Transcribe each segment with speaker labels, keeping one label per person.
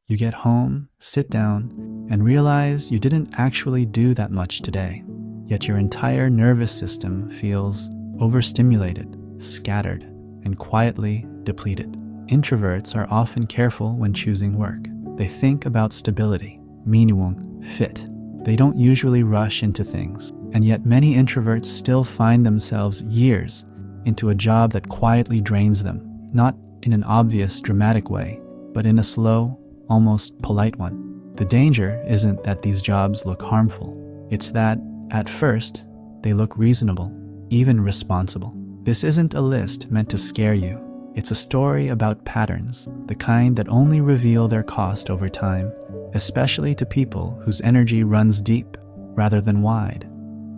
Speaker 1: You get home, sit down, and realize you didn't actually do that much today. Yet your entire nervous system feels overstimulated, scattered, and quietly depleted. Introverts are often careful when choosing work. They think about stability, meaning, fit. They don't usually rush into things, and yet many introverts still find themselves years into a job that quietly drains them, not in an obvious, dramatic way, but in a slow, almost polite one. The danger isn't that these jobs look harmful. It's that, at first, they look reasonable, even responsible. This isn't a list meant to scare you. It's a story about patterns, the kind that only reveal their cost over time, especially to people whose energy runs deep rather than wide.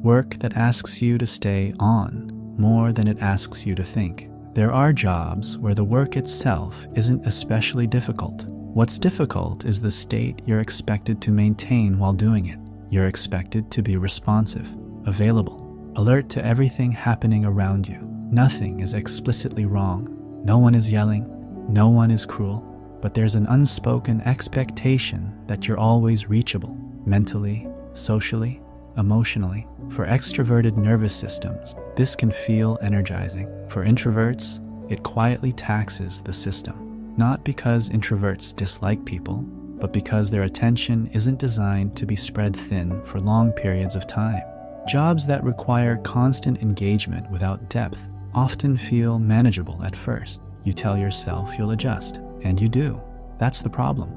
Speaker 1: Work that asks you to stay on more than it asks you to think. There are jobs where the work itself isn't especially difficult. What's difficult is the state you're expected to maintain while doing it. You're expected to be responsive, available, alert to everything happening around you. Nothing is explicitly wrong. No one is yelling. No one is cruel. But there's an unspoken expectation that you're always reachable, mentally, socially, emotionally. For extroverted nervous systems, this can feel energizing. For introverts, it quietly taxes the system. Not because introverts dislike people, but because their attention isn't designed to be spread thin for long periods of time. Jobs that require constant engagement without depth often feel manageable at first. You tell yourself you'll adjust, and you do. That's the problem.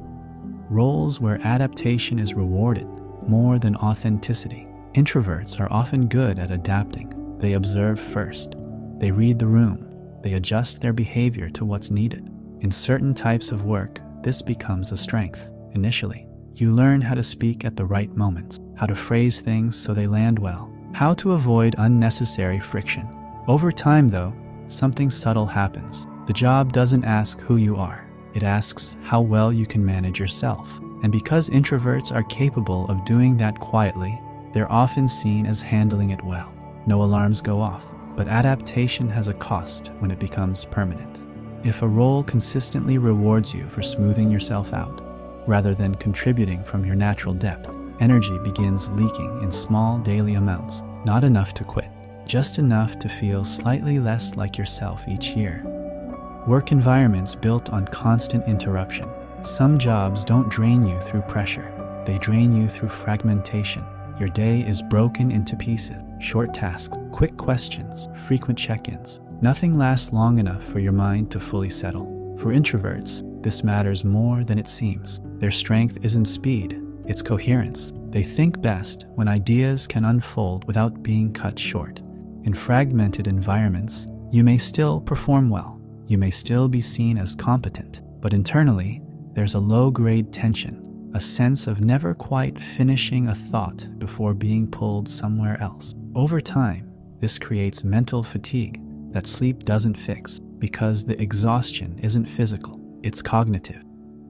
Speaker 1: Roles where adaptation is rewarded more than authenticity. Introverts are often good at adapting. They observe first. They read the room. They adjust their behavior to what's needed. In certain types of work, this becomes a strength. Initially, you learn how to speak at the right moments, how to phrase things so they land well, how to avoid unnecessary friction. Over time, though, something subtle happens. The job doesn't ask who you are. It asks how well you can manage yourself. And because introverts are capable of doing that quietly, they're often seen as handling it well. No alarms go off, but adaptation has a cost when it becomes permanent. If a role consistently rewards you for smoothing yourself out, rather than contributing from your natural depth, energy begins leaking in small daily amounts, not enough to quit, just enough to feel slightly less like yourself each year. Work environments built on constant interruption. Some jobs don't drain you through pressure. They drain you through fragmentation. Your day is broken into pieces, short tasks, quick questions, frequent check-ins. Nothing lasts long enough for your mind to fully settle. For introverts, this matters more than it seems. Their strength isn't speed, it's coherence. They think best when ideas can unfold without being cut short. In fragmented environments, you may still perform well. You may still be seen as competent, but internally, there's a low-grade tension, a sense of never quite finishing a thought before being pulled somewhere else. Over time, this creates mental fatigue that sleep doesn't fix, because the exhaustion isn't physical, it's cognitive.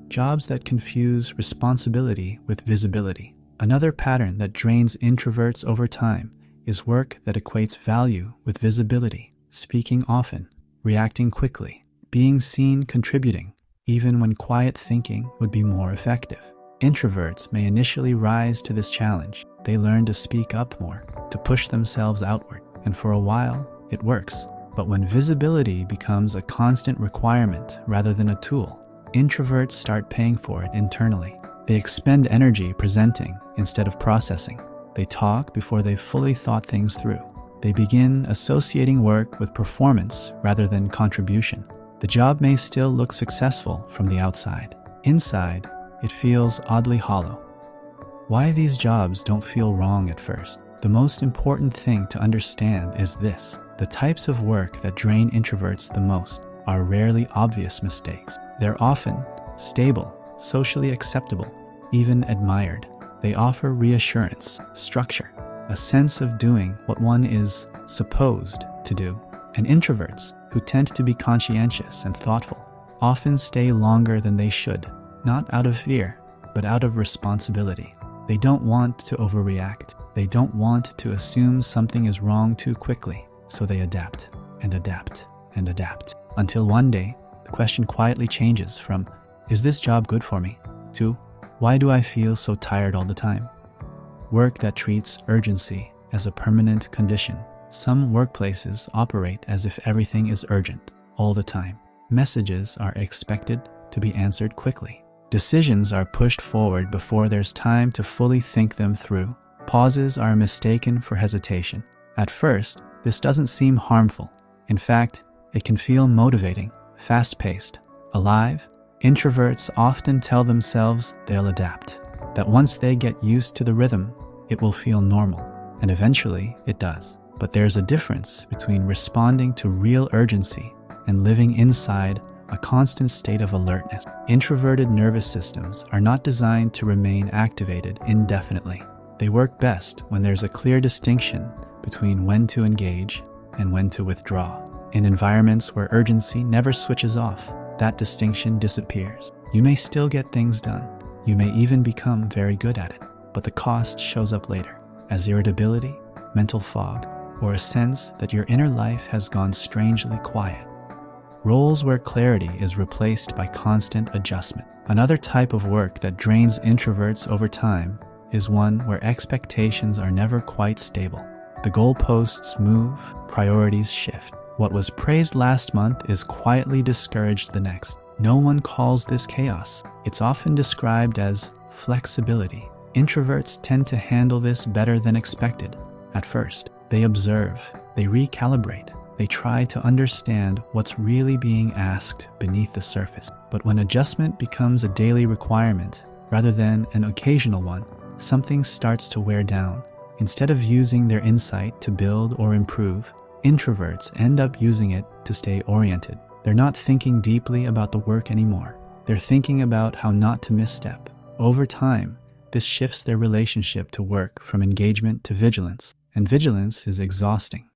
Speaker 1: Jobs that confuse responsibility with visibility. Another pattern that drains introverts over time is work that equates value with visibility, speaking often, reacting quickly, being seen contributing, even when quiet thinking would be more effective. Introverts may initially rise to this challenge. They learn to speak up more, to push themselves outward, and for a while, it works. But when visibility becomes a constant requirement rather than a tool, introverts start paying for it internally. They expend energy presenting instead of processing. They talk before they've fully thought things through. They begin associating work with performance rather than contribution. The job may still look successful from the outside. Inside, it feels oddly hollow. Why these jobs don't feel wrong at first? The most important thing to understand is this. The types of work that drain introverts the most are rarely obvious mistakes. They're often stable, socially acceptable, even admired. They offer reassurance, structure, a sense of doing what one is supposed to do. And introverts, who tend to be conscientious and thoughtful, often stay longer than they should, not out of fear, but out of responsibility. They don't want to overreact. They don't want to assume something is wrong too quickly, so they adapt and adapt and adapt. Until one day, the question quietly changes from, is this job good for me? 2. Why do I feel so tired all the time? Work that treats urgency as a permanent condition. Some workplaces operate as if everything is urgent all the time. Messages are expected to be answered quickly. Decisions are pushed forward before there's time to fully think them through. Pauses are mistaken for hesitation. At first, this doesn't seem harmful. In fact, it can feel motivating, fast-paced, alive. Introverts often tell themselves they'll adapt, that once they get used to the rhythm, it will feel normal, and eventually it does. But there's a difference between responding to real urgency and living inside a constant state of alertness. Introverted nervous systems are not designed to remain activated indefinitely. They work best when there's a clear distinction between when to engage and when to withdraw. In environments where urgency never switches off, that distinction disappears. You may still get things done. You may even become very good at it, but the cost shows up later as irritability, mental fog, or a sense that your inner life has gone strangely quiet. Roles where clarity is replaced by constant adjustment. Another type of work that drains introverts over time is one where expectations are never quite stable. The goalposts move, priorities shift. What was praised last month is quietly discouraged the next. No one calls this chaos. It's often described as flexibility. Introverts tend to handle this better than expected. At first, they observe, they recalibrate, they try to understand what's really being asked beneath the surface. But when adjustment becomes a daily requirement rather than an occasional one, something starts to wear down. Instead of using their insight to build or improve, introverts end up using it to stay oriented. They're not thinking deeply about the work anymore. They're thinking about how not to misstep. Over time, this shifts their relationship to work from engagement to vigilance, and vigilance is exhausting.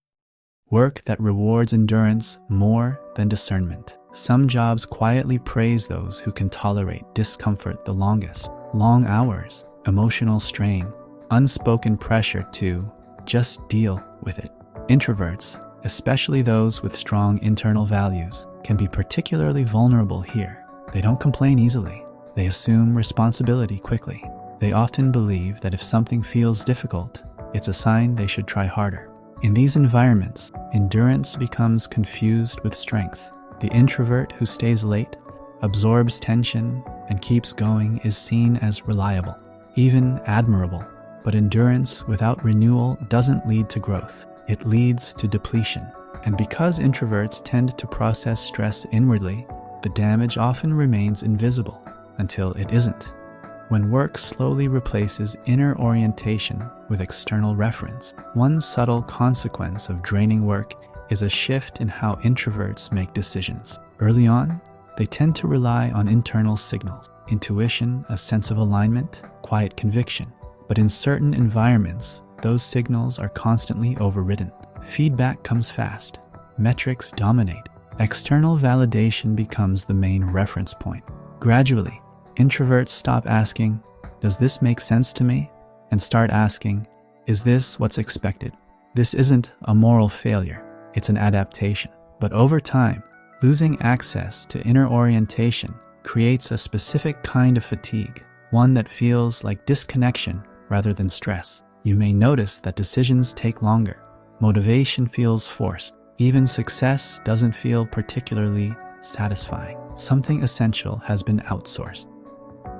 Speaker 1: Work that rewards endurance more than discernment. Some jobs quietly praise those who can tolerate discomfort the longest. Long hours, emotional strain, unspoken pressure to just deal with it. Introverts, especially those with strong internal values, can be particularly vulnerable here. They don't complain easily. They assume responsibility quickly. They often believe that if something feels difficult, it's a sign they should try harder. In these environments, endurance becomes confused with strength. The introvert who stays late, absorbs tension, and keeps going is seen as reliable, even admirable. But endurance without renewal doesn't lead to growth. It leads to depletion. And because introverts tend to process stress inwardly, the damage often remains invisible until it isn't. When work slowly replaces inner orientation with external reference, one subtle consequence of draining work is a shift in how introverts make decisions. Early on, they tend to rely on internal signals, intuition, a sense of alignment, quiet conviction. But in certain environments, those signals are constantly overridden. Feedback comes fast. Metrics dominate. External validation becomes the main reference point. Gradually, introverts stop asking, "Does this make sense to me?" and start asking, "Is this what's expected?" This isn't a moral failure. It's an adaptation. But over time, losing access to inner orientation creates a specific kind of fatigue, one that feels like disconnection rather than stress. You may notice that decisions take longer. Motivation feels forced. Even success doesn't feel particularly satisfying. Something essential has been outsourced.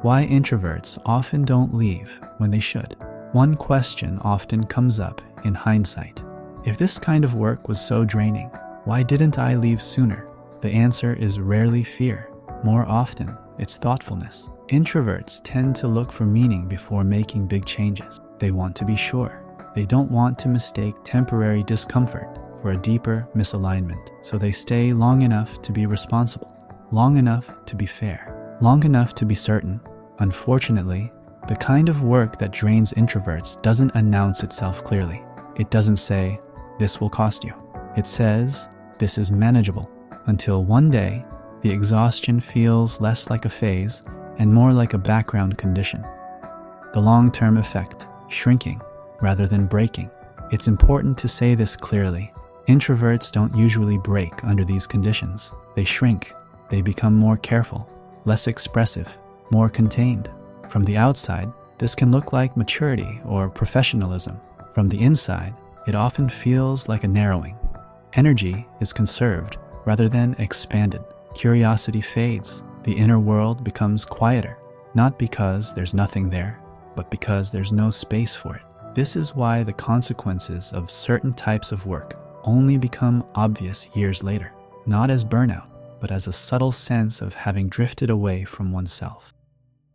Speaker 1: Why introverts often don't leave when they should. One question often comes up in hindsight. If this kind of work was so draining, why didn't I leave sooner? The answer is rarely fear. More often, it's thoughtfulness. Introverts tend to look for meaning before making big changes. They want to be sure. They don't want to mistake temporary discomfort for a deeper misalignment. So they stay long enough to be responsible, long enough to be fair, long enough to be certain. Unfortunately, the kind of work that drains introverts doesn't announce itself clearly. It doesn't say, "This will cost you." It says, "This is manageable," until one day, the exhaustion feels less like a phase and more like a background condition. The long-term effect, shrinking rather than breaking. It's important to say this clearly. Introverts don't usually break under these conditions. They shrink. They become more careful, less expressive, more contained. From the outside, this can look like maturity or professionalism. From the inside, it often feels like a narrowing. Energy is conserved rather than expanded. Curiosity fades. The inner world becomes quieter, not because there's nothing there, but because there's no space for it. This is why the consequences of certain types of work only become obvious years later, not as burnout, but as a subtle sense of having drifted away from oneself.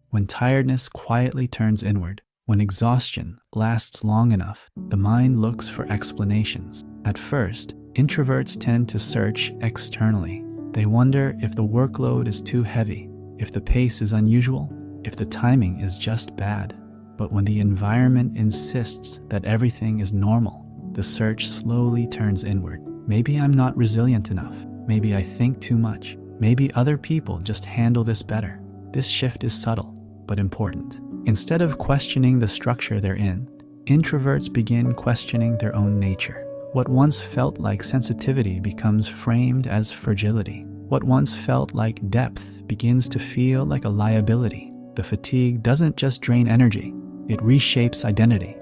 Speaker 1: When tiredness quietly turns inward, when exhaustion lasts long enough, the mind looks for explanations. At first, introverts tend to search externally. They wonder if the workload is too heavy, if the pace is unusual, if the timing is just bad. But when the environment insists that everything is normal, the search slowly turns inward. Maybe I'm not resilient enough. Maybe I think too much. Maybe other people just handle this better. This shift is subtle, but important. Instead of questioning the structure they're in, introverts begin questioning their own nature. What once felt like sensitivity becomes framed as fragility. What once felt like depth begins to feel like a liability. The fatigue doesn't just drain energy, it reshapes identity.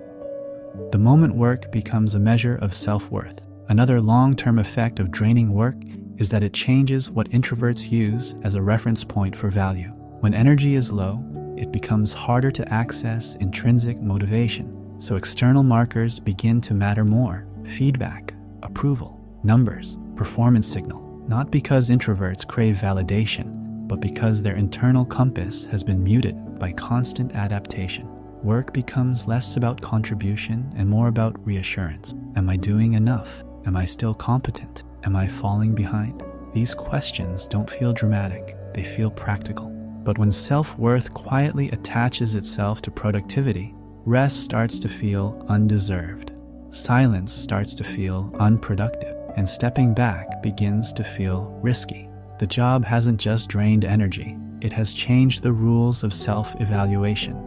Speaker 1: The moment work becomes a measure of self-worth. Another long-term effect of draining work is that it changes what introverts use as a reference point for value. When energy is low, it becomes harder to access intrinsic motivation, so external markers begin to matter more. Feedback, approval, numbers, performance signal. Not because introverts crave validation, but because their internal compass has been muted by constant adaptation. Work becomes less about contribution and more about reassurance. Am I doing enough? Am I still competent? Am I falling behind? These questions don't feel dramatic, they feel practical. But when self-worth quietly attaches itself to productivity, rest starts to feel undeserved. Silence starts to feel unproductive, and stepping back begins to feel risky. The job hasn't just drained energy, it has changed the rules of self-evaluation.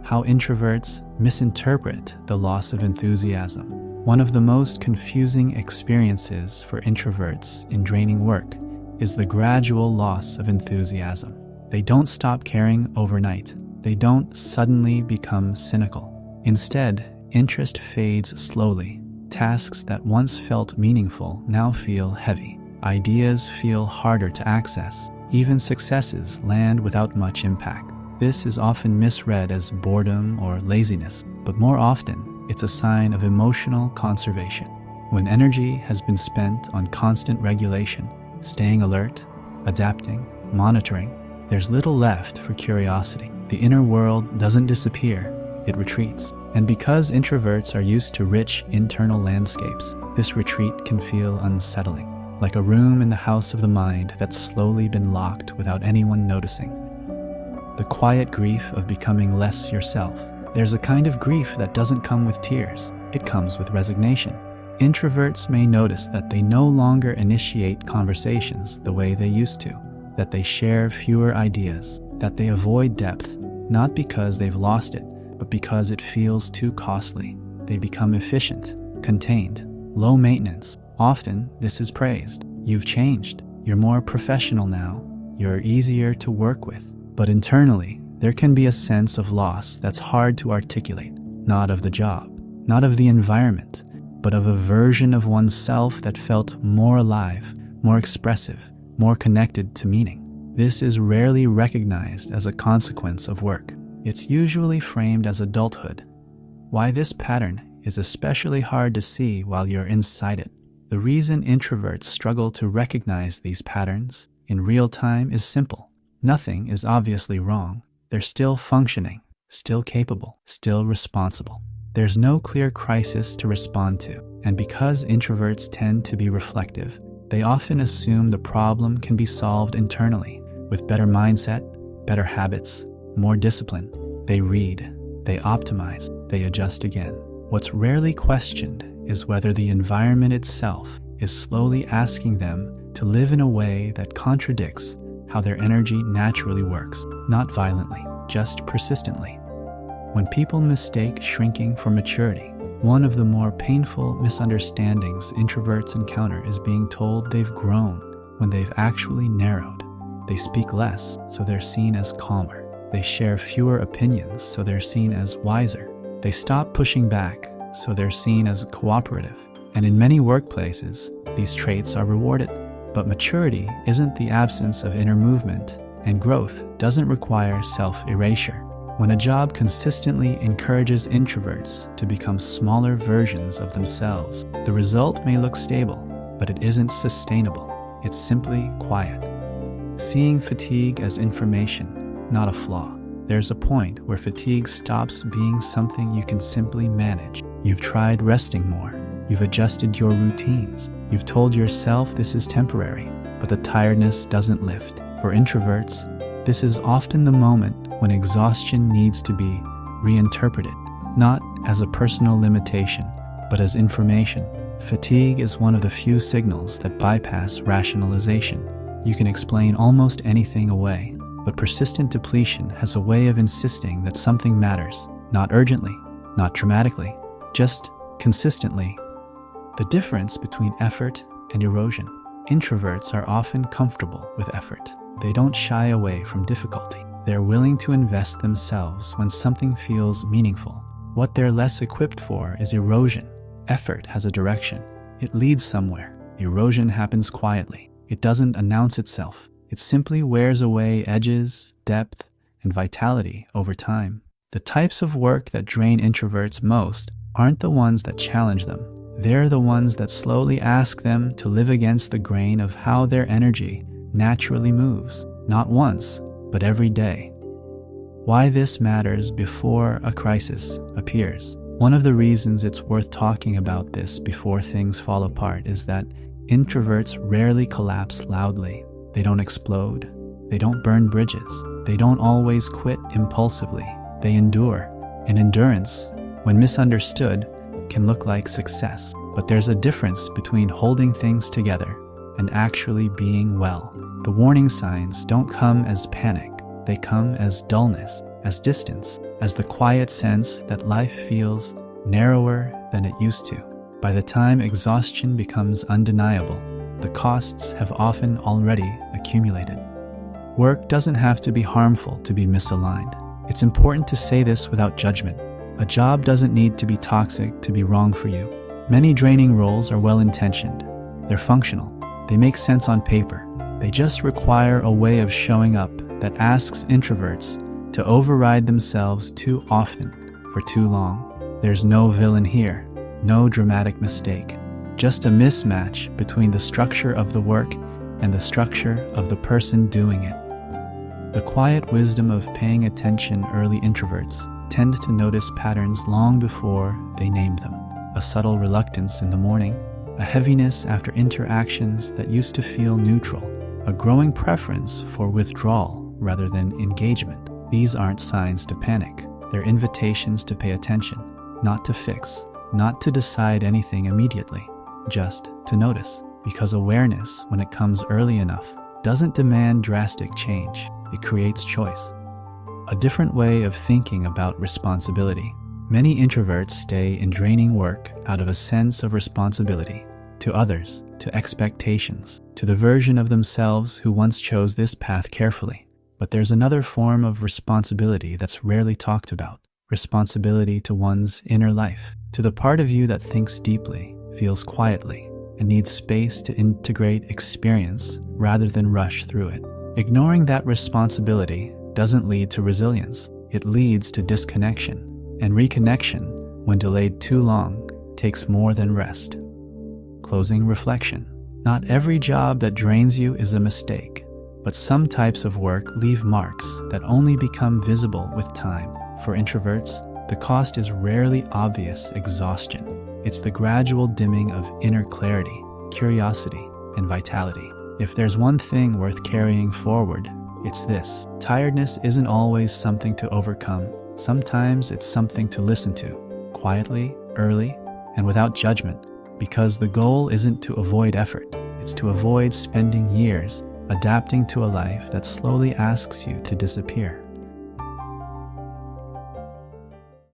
Speaker 1: How introverts misinterpret the loss of enthusiasm. One of the most confusing experiences for introverts in draining work is the gradual loss of enthusiasm. They don't stop caring overnight. They don't suddenly become cynical. Instead, interest fades slowly. Tasks that once felt meaningful now feel heavy. Ideas feel harder to access. Even successes land without much impact. This is often misread as boredom or laziness, but more often, it's a sign of emotional conservation. When energy has been spent on constant regulation, staying alert, adapting, monitoring, there's little left for curiosity. The inner world doesn't disappear, it retreats. And because introverts are used to rich internal landscapes, this retreat can feel unsettling, like a room in the house of the mind that's slowly been locked without anyone noticing. The quiet grief of becoming less yourself. There's a kind of grief that doesn't come with tears, it comes with resignation. Introverts may notice that they no longer initiate conversations the way they used to, that they share fewer ideas, that they avoid depth, not because they've lost it, but because it feels too costly. They become efficient, contained, low maintenance. Often, this is praised. You've changed. You're more professional now. You're easier to work with. But internally, there can be a sense of loss that's hard to articulate, not of the job, not of the environment, but of a version of oneself that felt more alive, more expressive, more connected to meaning. This is rarely recognized as a consequence of work. It's usually framed as adulthood. Why this pattern is especially hard to see while you're inside it. The reason introverts struggle to recognize these patterns in real time is simple. Nothing is obviously wrong. They're still functioning, still capable, still responsible. There's no clear crisis to respond to, and because introverts tend to be reflective, they often assume the problem can be solved internally with better mindset, better habits, more discipline. They read, they optimize, they adjust again. What's rarely questioned is whether the environment itself is slowly asking them to live in a way that contradicts how their energy naturally works, not violently, just persistently. When people mistake shrinking for maturity, one of the more painful misunderstandings introverts encounter is being told they've grown when they've actually narrowed. They speak less, so they're seen as calmer. They share fewer opinions, so they're seen as wiser. They stop pushing back, so they're seen as cooperative. And in many workplaces, these traits are rewarded. But maturity isn't the absence of inner movement, and growth doesn't require self-erasure. When a job consistently encourages introverts to become smaller versions of themselves, the result may look stable, but it isn't sustainable. It's simply quiet. Seeing fatigue as information, not a flaw. There's a point where fatigue stops being something you can simply manage. You've tried resting more. You've adjusted your routines. You've told yourself this is temporary, but the tiredness doesn't lift. For introverts, this is often the moment when exhaustion needs to be reinterpreted, not as a personal limitation, but as information. Fatigue is one of the few signals that bypass rationalization. You can explain almost anything away, but persistent depletion has a way of insisting that something matters, not urgently, not dramatically, just consistently. The difference between effort and erosion. Introverts are often comfortable with effort. They don't shy away from difficulty. They're willing to invest themselves when something feels meaningful. What they're less equipped for is erosion. Effort has a direction. It leads somewhere. Erosion happens quietly. It doesn't announce itself. It simply wears away edges, depth, and vitality over time. The types of work that drain introverts most aren't the ones that challenge them. They're the ones that slowly ask them to live against the grain of how their energy naturally moves, not once, but every day. Why this matters before a crisis appears. One of the reasons it's worth talking about this before things fall apart is that introverts rarely collapse loudly. They don't explode. They don't burn bridges. They don't always quit impulsively. They endure. And endurance, when misunderstood, can look like success. But there's a difference between holding things together and actually being well. The warning signs don't come as panic. They come as dullness, as distance, as the quiet sense that life feels narrower than it used to. By the time exhaustion becomes undeniable, the costs have often already accumulated. Work doesn't have to be harmful to be misaligned. It's important to say this without judgment. A job doesn't need to be toxic to be wrong for you. Many draining roles are well-intentioned. They're functional. They make sense on paper. They just require a way of showing up that asks introverts to override themselves too often for too long. There's no villain here, no dramatic mistake, just a mismatch between the structure of the work and the structure of the person doing it. The quiet wisdom of paying attention. Early introverts tend to notice patterns long before they name them. A subtle reluctance in the morning, a heaviness after interactions that used to feel neutral, a growing preference for withdrawal rather than engagement. These aren't signs to panic. They're invitations to pay attention, not to fix, not to decide anything immediately, just to notice. Because awareness, when it comes early enough, doesn't demand drastic change. It creates choice. A different way of thinking about responsibility. Many introverts stay in draining work out of a sense of responsibility to others, to expectations, to the version of themselves who once chose this path carefully. But there's another form of responsibility that's rarely talked about. Responsibility to one's inner life, to the part of you that thinks deeply, feels quietly, and needs space to integrate experience rather than rush through it. Ignoring that responsibility doesn't lead to resilience. It leads to disconnection. And reconnection, when delayed too long, takes more than rest. Closing reflection. Not every job that drains you is a mistake, but some types of work leave marks that only become visible with time. For introverts, the cost is rarely obvious exhaustion. It's the gradual dimming of inner clarity, curiosity, and vitality. If there's one thing worth carrying forward, it's this. Tiredness isn't always something to overcome. Sometimes it's something to listen to, quietly, early, and without judgment, because the goal isn't to avoid effort. It's to avoid spending years adapting to a life that slowly asks you to disappear.